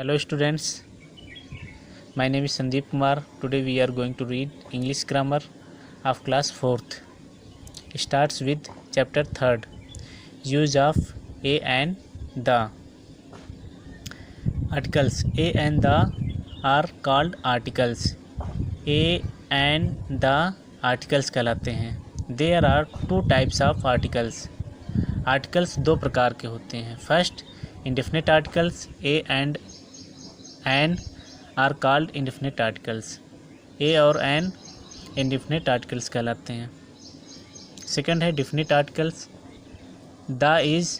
Hello students, my name is Sandeep Kumar. Today we are going to read English grammar of class 4th. Starts with chapter 3rd. Use of a and the. Articles. A and the are called articles. A and the articles कहलाते हैं. There are two types of articles. Articles दो प्रकार के होते हैं. First, indefinite articles. A and an are called indefinite articles. A और an indefinite articles कहलाते हैं. Second है definite articles. The is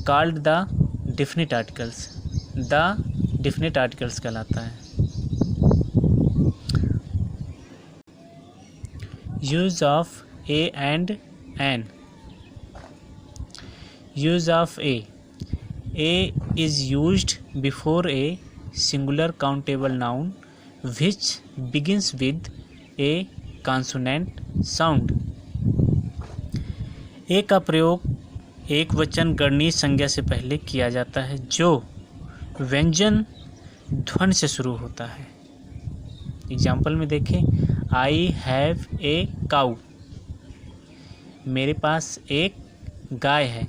called the definite articles. The definite articles कहलाता है. Use of a and an. Use of a. A is used before a singular countable noun which begins with a consonant sound. ए का प्रयोग एक वचन गणनीय संज्ञा से पहले किया जाता है जो व्यंजन ध्वनि से शुरू होता है. एग्जाम्पल में देखें, आई हैव ए काऊ. मेरे पास एक गाय है.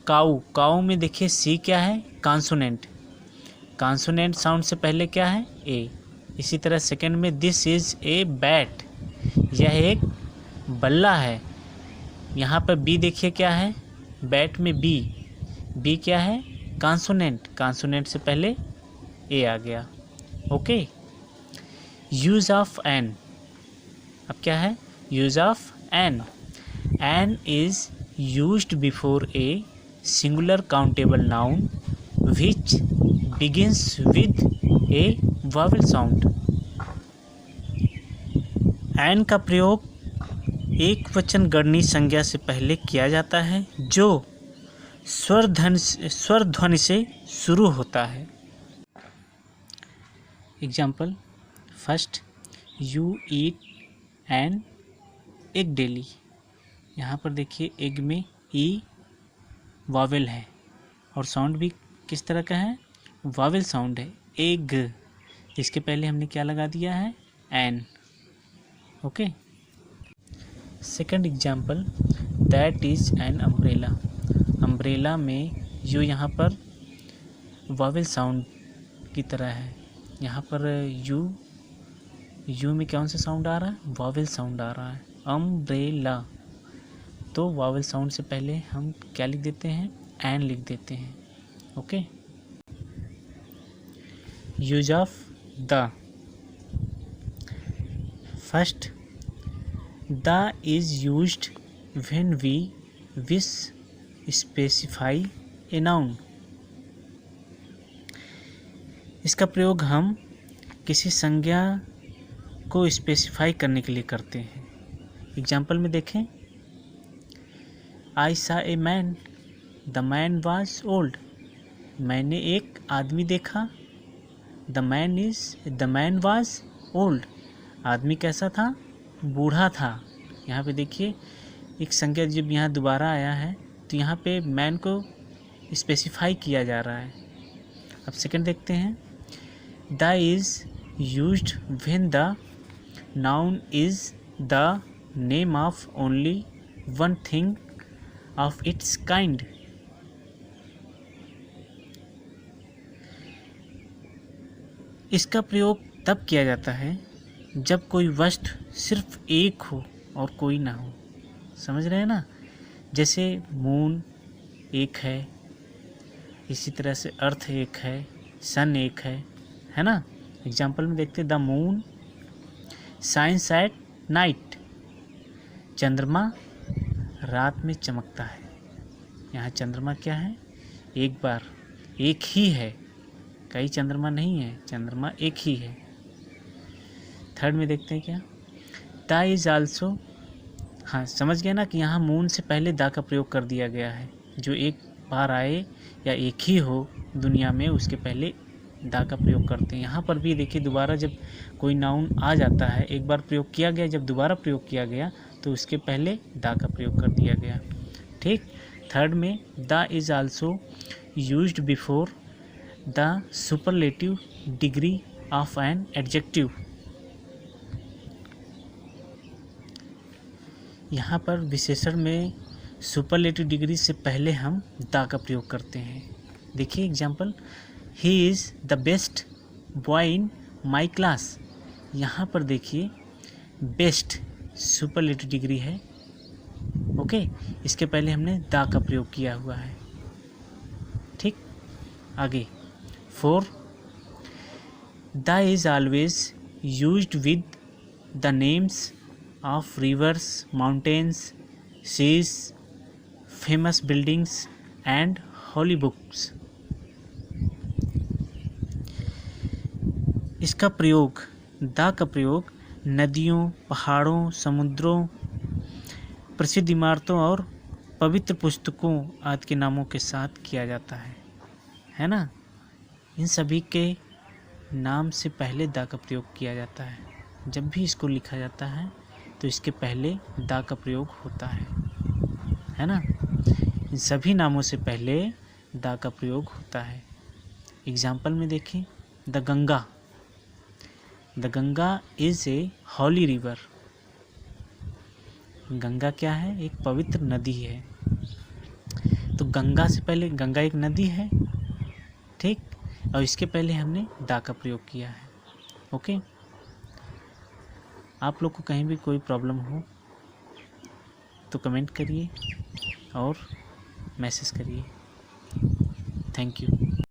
काऊ, काऊ में देखिए सी क्या है, कॉन्सोनेंट. कॉन्सोनेंट साउंड से पहले क्या है, ए. इसी तरह सेकंड में दिस इज ए बैट. यह एक बल्ला है. यहाँ पर बी देखिए क्या है, बैट में बी. बी क्या है, कॉन्सोनेंट. कॉन्सोनेंट से पहले ए आ गया. ओके. Use of an. अब क्या है, use of an. An is used before a singular countable noun which begins with a vowel sound. An का प्रयोग एक वचन गणनीय संज्ञा से पहले किया जाता है जो स्वर ध्वनि से शुरू होता है. Example, first, you eat an egg daily. यहाँ पर देखिए एग में ई वावेल है और साउंड भी किस तरह का है, वावेल साउंड है. एग, इसके पहले हमने क्या लगा दिया है, an. Okay. Second example, that is an umbrella. Umbrella में जो यहाँ पर वावेल साउंड की तरह है. यहाँ पर यू में कौन सा साउंड आ रहा है, वावेल साउंड आ रहा है. अम्ब्रेला, तो वावेल साउंड से पहले हम क्या लिख देते हैं, एन लिख देते हैं. Okay. Use of the. First, the is used when we wish specify a noun. इसका प्रयोग हम किसी संज्ञा को स्पेसिफाई करने के लिए करते हैं. एग्जाम्पल में देखें, I saw a man. The man was old. मैंने एक आदमी देखा. The man was old. आदमी कैसा था, बूढ़ा था. यहाँ पे देखिए एक संज्ञा जब यहाँ दोबारा आया है तो यहाँ पे मैन को स्पेसिफाई किया जा रहा है. अब सेकंड देखते हैं, the is used when the noun is the name of only one thing of its kind. इसका प्रयोग तब किया जाता है जब कोई वस्तु सिर्फ एक हो और कोई ना हो. समझ रहे हैं ना. जैसे मून एक है, इसी तरह से अर्थ एक है, सन एक है ना. एग्जाम्पल में देखते, the moon shines at night. चंद्रमा रात में चमकता है. यहाँ चंद्रमा क्या है, एक बार, एक ही है, कई चंद्रमा नहीं है, चंद्रमा एक ही है. थर्ड में देखते हैं क्या, द इज आल्सो. हाँ, समझ गए ना कि यहाँ मून से पहले द का प्रयोग कर दिया गया है. जो एक बार आए या एक ही हो दुनिया में, उसके पहले द का प्रयोग करते हैं. यहाँ पर भी देखिए दोबारा जब कोई नाउन आ जाता है, एक बार प्रयोग किया गया, जब दोबारा प्रयोग किया गया तो उसके पहले द का प्रयोग कर दिया गया. ठीक. थर्ड में the is also used before the superlative degree of an adjective. यहाँ पर विशेषण में सुपरलेटिव डिग्री से पहले हम द का प्रयोग करते हैं। देखिए example, he is the best boy in my class. यहाँ पर देखिए बेस्ट सुपरलेटिव डिग्री है, ओके, इसके पहले हमने द का प्रयोग किया हुआ है। ठीक, आगे 4, the is always used with the names of rivers, mountains, seas, famous buildings and holy books. इसका प्रयोग, द का प्रयोग नदियों, पहाड़ों, समुद्रों, प्रसिद्ध इमारतों और पवित्र पुस्तकों आदि के नामों के साथ किया जाता है ना। इन सभी के नाम से पहले द का प्रयोग किया जाता है। जब भी इसको लिखा जाता है तो इसके पहले द का प्रयोग होता है ना। इन सभी नामों से पहले द का प्रयोग होता है। एग्जाम्पल में देखें, the Ganga. The Ganga is a holy river. Ganga क्या है? एक पवित्र नदी है। तो गंगा से पहले, गंगा एक नदी है, ठीक, और इसके पहले हमने द का प्रयोग किया है। ओके, आप लोग को कहीं भी कोई प्रॉब्लम हो तो कमेंट करिए और मैसेज करिए। Thank you.